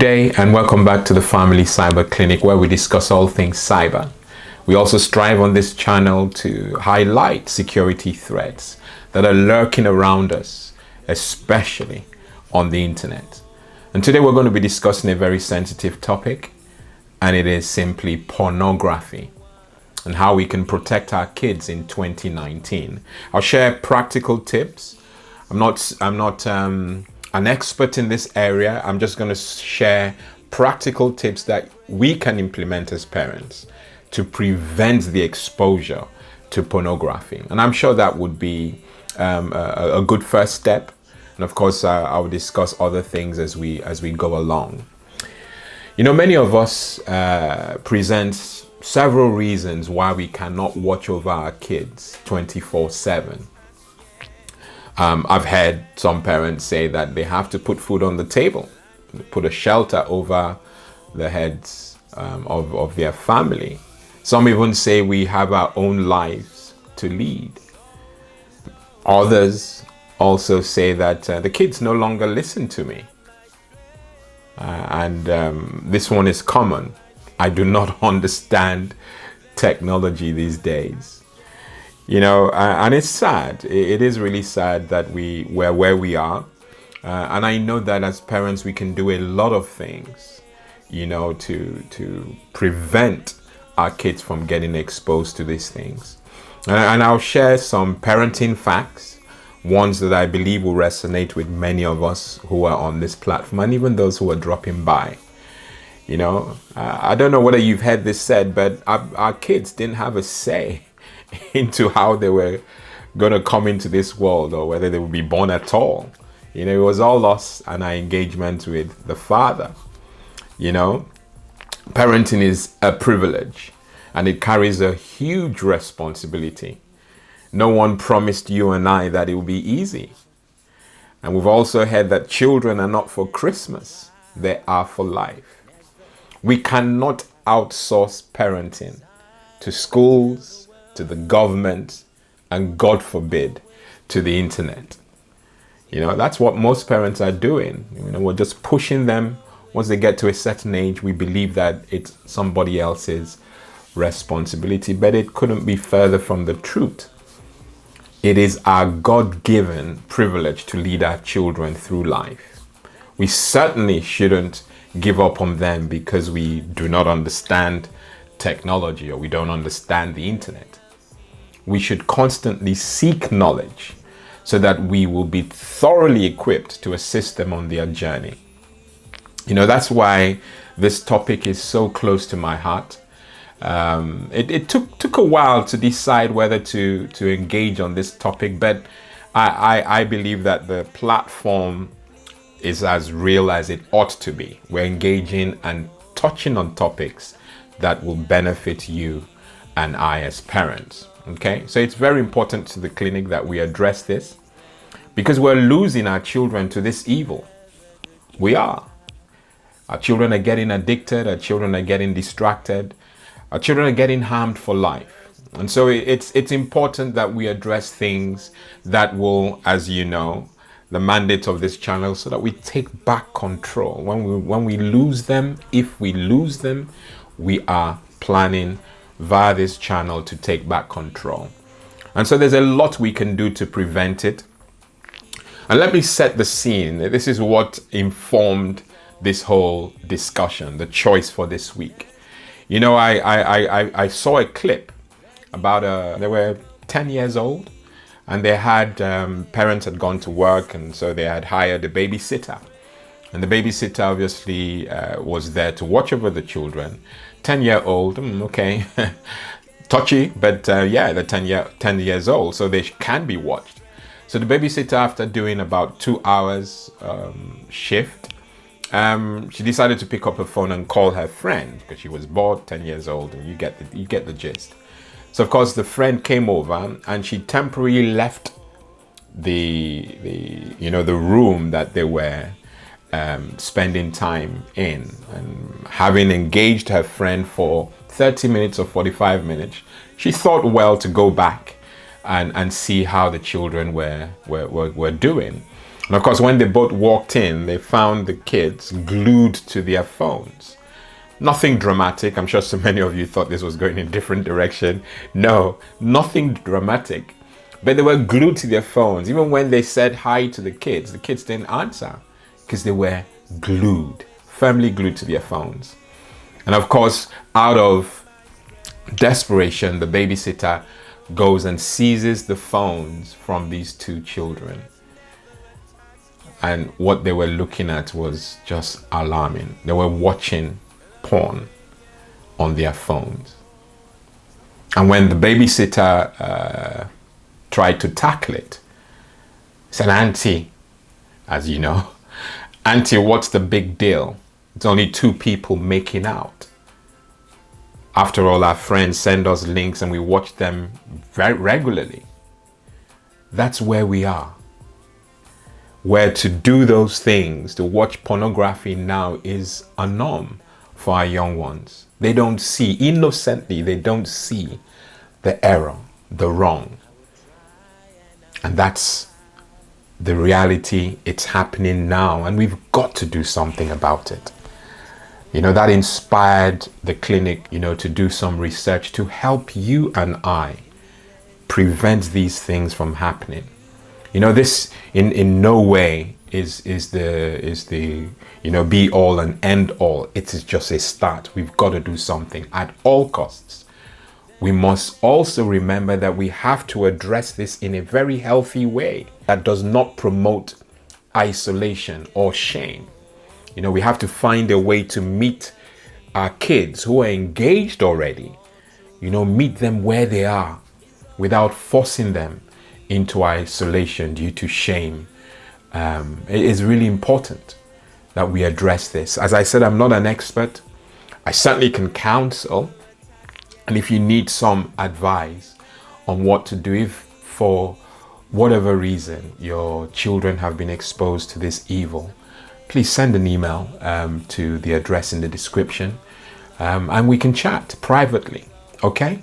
day and welcome back to the Family Cyber Clinic, where we discuss all things cyber. We also strive on this channel to highlight security threats that are lurking around us, especially on the internet. And today we're going to be discussing a very sensitive topic, and it is simply pornography and how we can protect our kids in 2019. I'll share practical tips. I'm not an expert in this area. I'm just going to share practical tips that we can implement as parents to prevent the exposure to pornography. And I'm sure that would be a good first step. And of course, I'll discuss other things as we go along. You know, many of us present several reasons why we cannot watch over our kids 24/7. I've heard some parents say that they have to put food on the table, put a shelter over the heads of their family. Some even say we have our own lives to lead. Others also say that the kids no longer listen to me. This one is common. I do not understand technology these days. You know, and it's sad. It is really sad that we're where we are. And I know that as parents, we can do a lot of things, you know, to prevent our kids from getting exposed to these things. And I'll share some parenting facts, ones that I believe will resonate with many of us who are on this platform and even those who are dropping by. You know, I don't know whether you've heard this said, but our kids didn't have a say into how they were going to come into this world or whether they would be born at all. You know, it was all us and our engagement with the Father. You know, parenting is a privilege and it carries a huge responsibility. No one promised you and I that it would be easy. And we've also heard that children are not for Christmas, they are for life. We cannot outsource parenting to schools, to the government, and God forbid, to the internet. You know, that's what most parents are doing. You know, we're just pushing them. Once they get to a certain age, we believe that it's somebody else's responsibility, but it couldn't be further from the truth. It is our God-given privilege to lead our children through life. We certainly shouldn't give up on them because we do not understand technology or we don't understand the internet. We should constantly seek knowledge so that we will be thoroughly equipped to assist them on their journey. You know, that's why this topic is so close to my heart. It took a while to decide whether to engage on this topic, but I believe that the platform is as real as it ought to be. We're engaging and touching on topics that will benefit you and I as parents. Okay, so it's very important to the clinic that we address this because we're losing our children to this evil. We are. Our children are getting addicted. Our children are getting distracted. Our children are getting harmed for life. And so it's important that we address things that will, as you know, the mandate of this channel, so that we take back control. When we lose them, if we lose them, we are planning via this channel to take back control. And so there's a lot we can do to prevent it. And let me set the scene. This is what informed this whole discussion, the choice for this week. You know, I saw a clip about they were 10 years old and they had parents had gone to work, and so they had hired a babysitter. And the babysitter obviously was there to watch over the children. 10-year-old, okay, touchy, but yeah, they're 10 years old, so they can be watched. So the babysitter, after doing about 2 hours shift, she decided to pick up her phone and call her friend because she was bored, 10 years old, and you get the gist. So of course the friend came over and she temporarily left the room that they were spending time in, and having engaged her friend for 30 minutes or 45 minutes, she thought well to go back and see how the children were doing. And of course, when they both walked in, they found the kids glued to their phones. Nothing dramatic. I'm sure so many of you thought this was going in a different direction. No, nothing dramatic. But they were glued to their phones. Even when they said hi to the kids didn't answer because they were glued, firmly glued to their phones. And of course, out of desperation, the babysitter goes and seizes the phones from these two children. And what they were looking at was just alarming. They were watching porn on their phones. And when the babysitter tried to tackle it, he said, "Auntie, as you know, Auntie, what's the big deal? It's only two people making out. After all, our friends send us links and we watch them very regularly." That's where we are. Where to do those things, to watch pornography now is a norm for our young ones. They don't see, innocently, they don't see the error, the wrong. And that's the reality. It's happening now, and we've got to do something about it. That inspired the clinic, to do some research to help you and I prevent these things from happening. This in no way is the be all and end all. It is just a start. We've got to do something at all costs. We must also remember that we have to address this in a very healthy way that does not promote isolation or shame. We have to find a way to meet our kids who are engaged already, meet them where they are without forcing them into isolation due to shame. It is really important that we address this. As I said, I'm not an expert. I certainly can counsel. And if you need some advice on what to do, if for whatever reason your children have been exposed to this evil, please send an email to the address in the description, and we can chat privately, okay?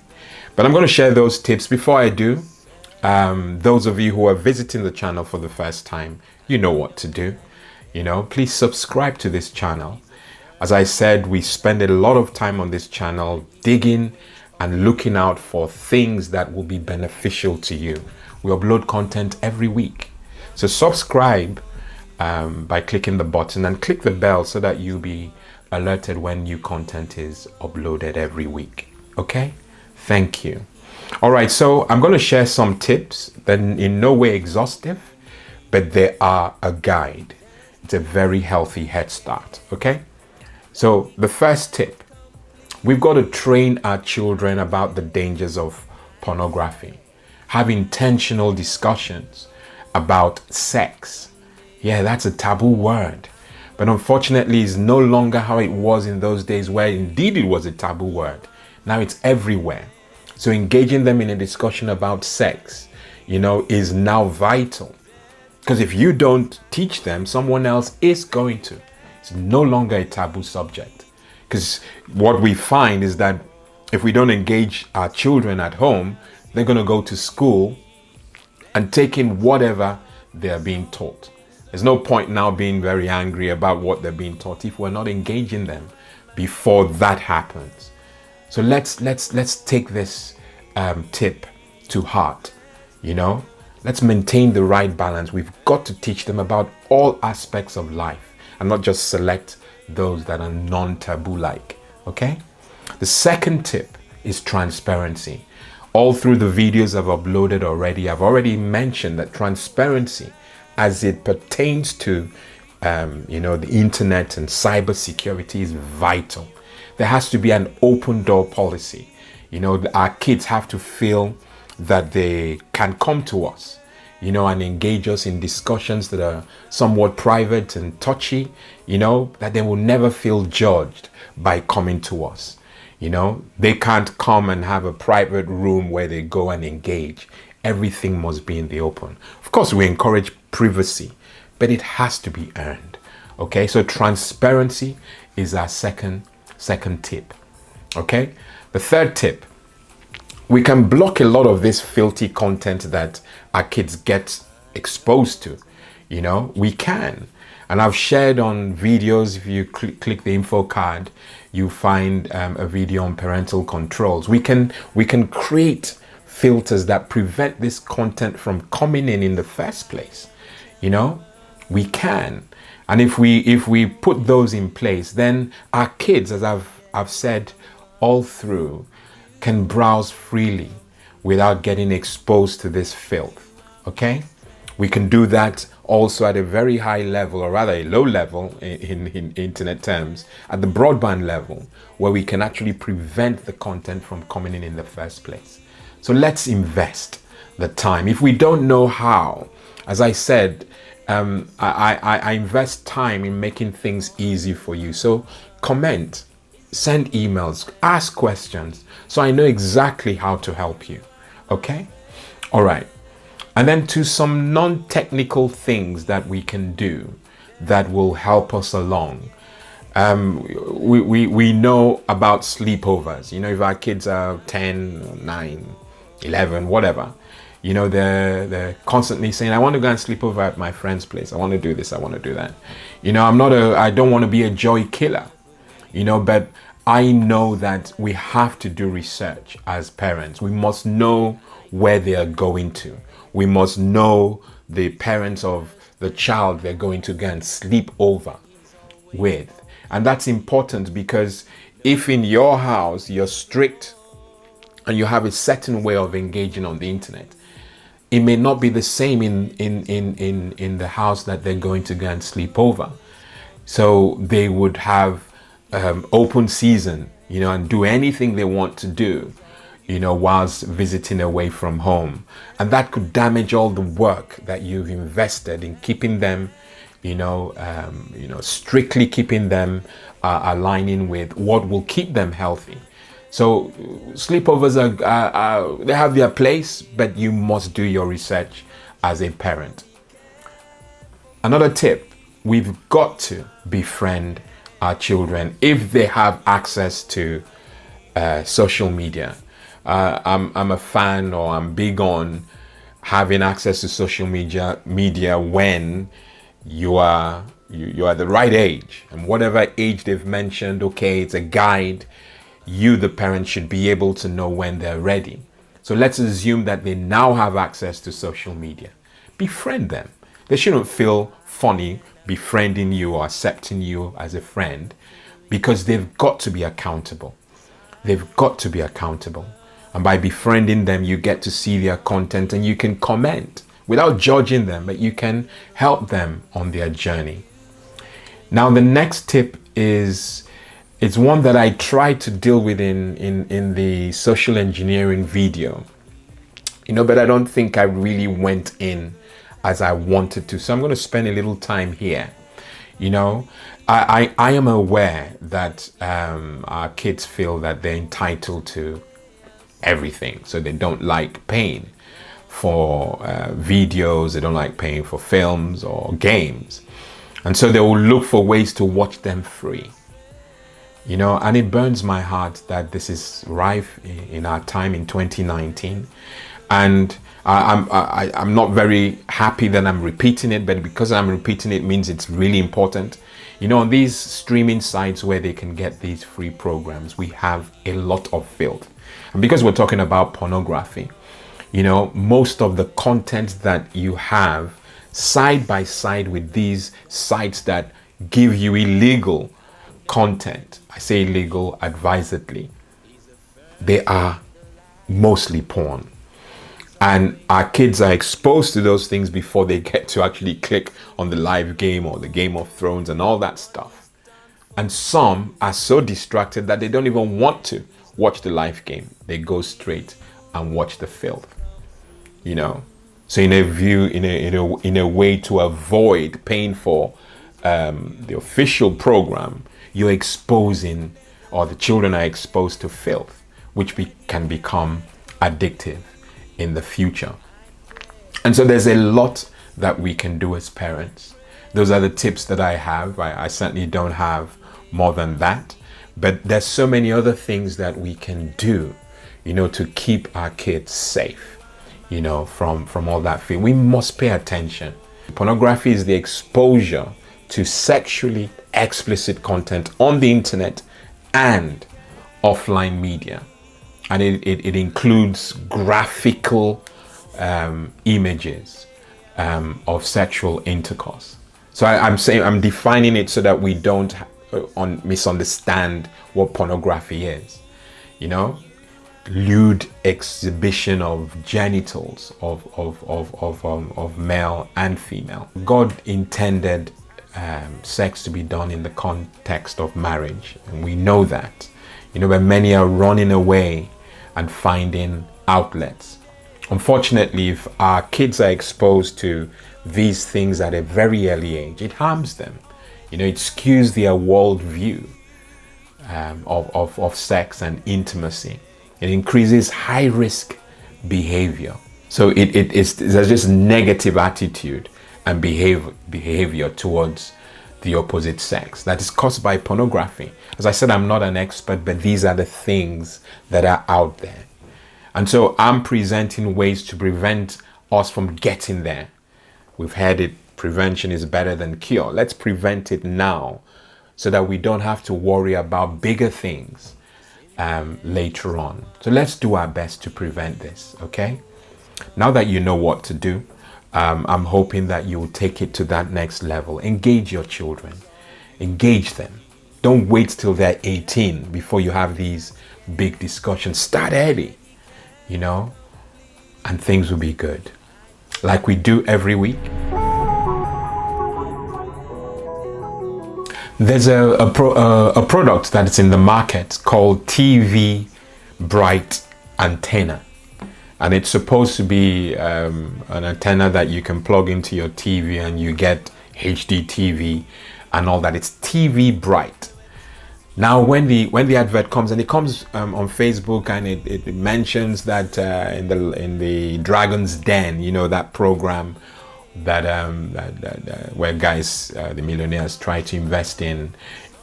But I'm going to share those tips. Before I do, those of you who are visiting the channel for the first time, you know what to do. Please subscribe to this channel. As I said, we spend a lot of time on this channel digging and looking out for things that will be beneficial to you. We upload content every week. So subscribe by clicking the button and click the bell so that you'll be alerted when new content is uploaded every week. Okay? Thank you. All right, so I'm going to share some tips that in no way exhaustive, but they are a guide. It's a very healthy head start. Okay? So the first tip, we've got to train our children about the dangers of pornography. Have intentional discussions about sex. Yeah, that's a taboo word. But unfortunately, it's no longer how it was in those days where indeed it was a taboo word. Now it's everywhere. So engaging them in a discussion about sex, is now vital. Because if you don't teach them, someone else is going to. It's no longer a taboo subject. Because what we find is that if we don't engage our children at home, they're going to go to school and take in whatever they're being taught. There's no point now being very angry about what they're being taught if we're not engaging them before that happens. So let's take this tip to heart. Let's maintain the right balance. We've got to teach them about all aspects of life and not just select those that are non-taboo like. Okay? The second tip is transparency. All through the videos I've uploaded already, I've already mentioned that transparency as it pertains to the internet and cybersecurity is vital. There has to be an open door policy. Our kids have to feel that they can come to us, and engage us in discussions that are somewhat private and touchy, that they will never feel judged by coming to us. They can't come and have a private room where they go and engage. Everything must be in the open. Of course, we encourage privacy, but it has to be earned. Okay, so transparency is our second tip. Okay, the third tip, we can block a lot of this filthy content that our kids get exposed to. You know, we can. And I've shared on videos, if you click the info card, you find a video on parental controls. We can create filters that prevent this content from coming in the first place. You know, we can. And if we put those in place, then our kids, as I've said all through, can browse freely without getting exposed to this filth. Okay? We can do that also at a very high level, or rather a low level in internet terms, at the broadband level, where we can actually prevent the content from coming in the first place. So let's invest the time. If we don't know how, as I said, I invest time in making things easy for you. So comment, send emails, ask questions, so I know exactly how to help you. Okay? All right. And then to some non-technical things that we can do that will help us along. We know about sleepovers. You know, if our kids are 10, 9, 11, whatever, you know, they're constantly saying, I want to go and sleep over at my friend's place. I want to do this. I want to do that. You know, I don't want to be a joy killer, you know, but I know that we have to do research as parents. We must know where they are going to. We must know the parents of the child they're going to go and sleep over with. And that's important, because if in your house you're strict and you have a certain way of engaging on the internet, it may not be the same in the house that they're going to go and sleep over. So they would have open season, you know, and do anything they want to do, you know, whilst visiting away from home. And that could damage all the work that you've invested in keeping them, strictly keeping them aligning with what will keep them healthy. So sleepovers they have their place, but you must do your research as a parent. Another tip, we've got to befriend our children if they have access to social media. I'm a fan, or I'm big on having access to social media when you are the right age, and whatever age they've mentioned, okay, it's a guide. You, the parent, should be able to know when they're ready. So let's assume that they now have access to social media. Befriend them. They shouldn't feel funny befriending you or accepting you as a friend, because they've got to be accountable. They've got to be accountable. And by befriending them, you get to see their content and you can comment without judging them, but you can help them on their journey. Now, the next tip is, it's one that I tried to deal with in the social engineering video, but I don't think I really went in as I wanted to. So I'm going to spend a little time here. I am aware that our kids feel that they're entitled to everything. So they don't like paying for videos. They don't like paying for films or games. And so they will look for ways to watch them free. And it burns my heart that this is rife in our time in 2019. And I'm not very happy that I'm repeating it, but because I'm repeating it means it's really important. On these streaming sites where they can get these free programs, we have a lot of filth. And because we're talking about pornography, most of the content that you have side by side with these sites that give you illegal content, I say illegal advisedly, they are mostly porn. And our kids are exposed to those things before they get to actually click on the live game or the Game of Thrones and all that stuff. And some are so distracted that they don't even want to watch the live game. They go straight and watch the filth. So in a way to avoid paying for the official program, you're exposing, or the children are exposed to filth, which can become addictive in the future. And so there's a lot that we can do as parents. Those are the tips that I have. I certainly don't have more than that, but there's so many other things that we can do, to keep our kids safe, from all that fear. We must pay attention. Pornography is the exposure to sexually explicit content on the internet and offline media. And it includes graphical images of sexual intercourse. So I'm defining it so that we don't misunderstand what pornography is. Lewd exhibition of genitals of male and female. God intended sex to be done in the context of marriage, and we know that. But many are running away and finding outlets. Unfortunately, if our kids are exposed to these things at a very early age, it harms them. It skews their worldview of sex and intimacy. It increases high-risk behavior. So there's just negative attitude and behavior towards the opposite sex that is caused by pornography. As I said, I'm not an expert, but these are the things that are out there. And so I'm presenting ways to prevent us from getting there. We've heard it, prevention is better than cure. Let's prevent it now so that we don't have to worry about bigger things later on. So let's do our best to prevent this, okay? Now that you know what to do, I'm hoping that you'll take it to that next level. Engage your children. Engage them. Don't wait till they're 18 before you have these big discussions. Start early, and things will be good. Like we do every week. There's a product that's in the market called TV Bright Antenna. And it's supposed to be an antenna that you can plug into your TV and you get HD TV and all that. It's TV Bright. Now, when the advert comes, and it comes on Facebook, and it mentions that in the Dragon's Den, that program that where guys, the millionaires, try to invest in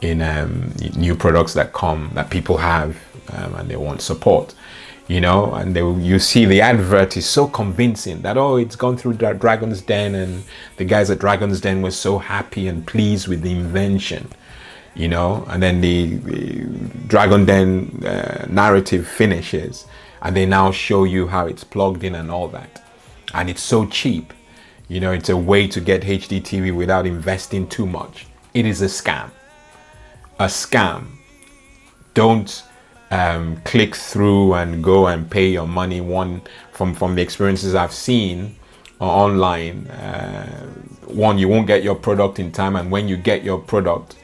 new products that people have, and they want support. And you see the advert is so convincing that, it's gone through Dragon's Den, and the guys at Dragon's Den were so happy and pleased with the invention, and then the Dragon Den narrative finishes, and they now show you how it's plugged in and all that. And it's so cheap. It's a way to get HD TV without investing too much. It is a scam. A scam. Don't click through and go and pay your money. From the experiences I've seen online, you won't get your product in time, and when you get your product,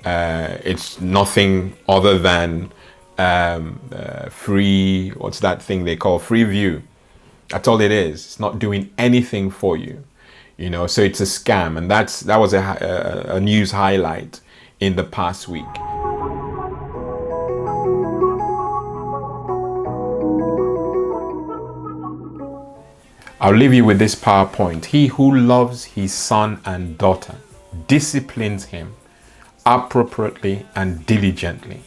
it's nothing other than free. What's that thing they call free view? That's all it is. It's not doing anything for you, So it's a scam, and that was a news highlight in the past week. I'll leave you with this PowerPoint. He who loves his son and daughter disciplines him appropriately and diligently.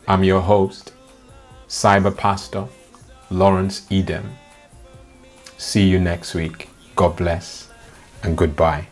I'm your host, Cyber Pastor Lawrence Edem. See you next week. God bless and goodbye.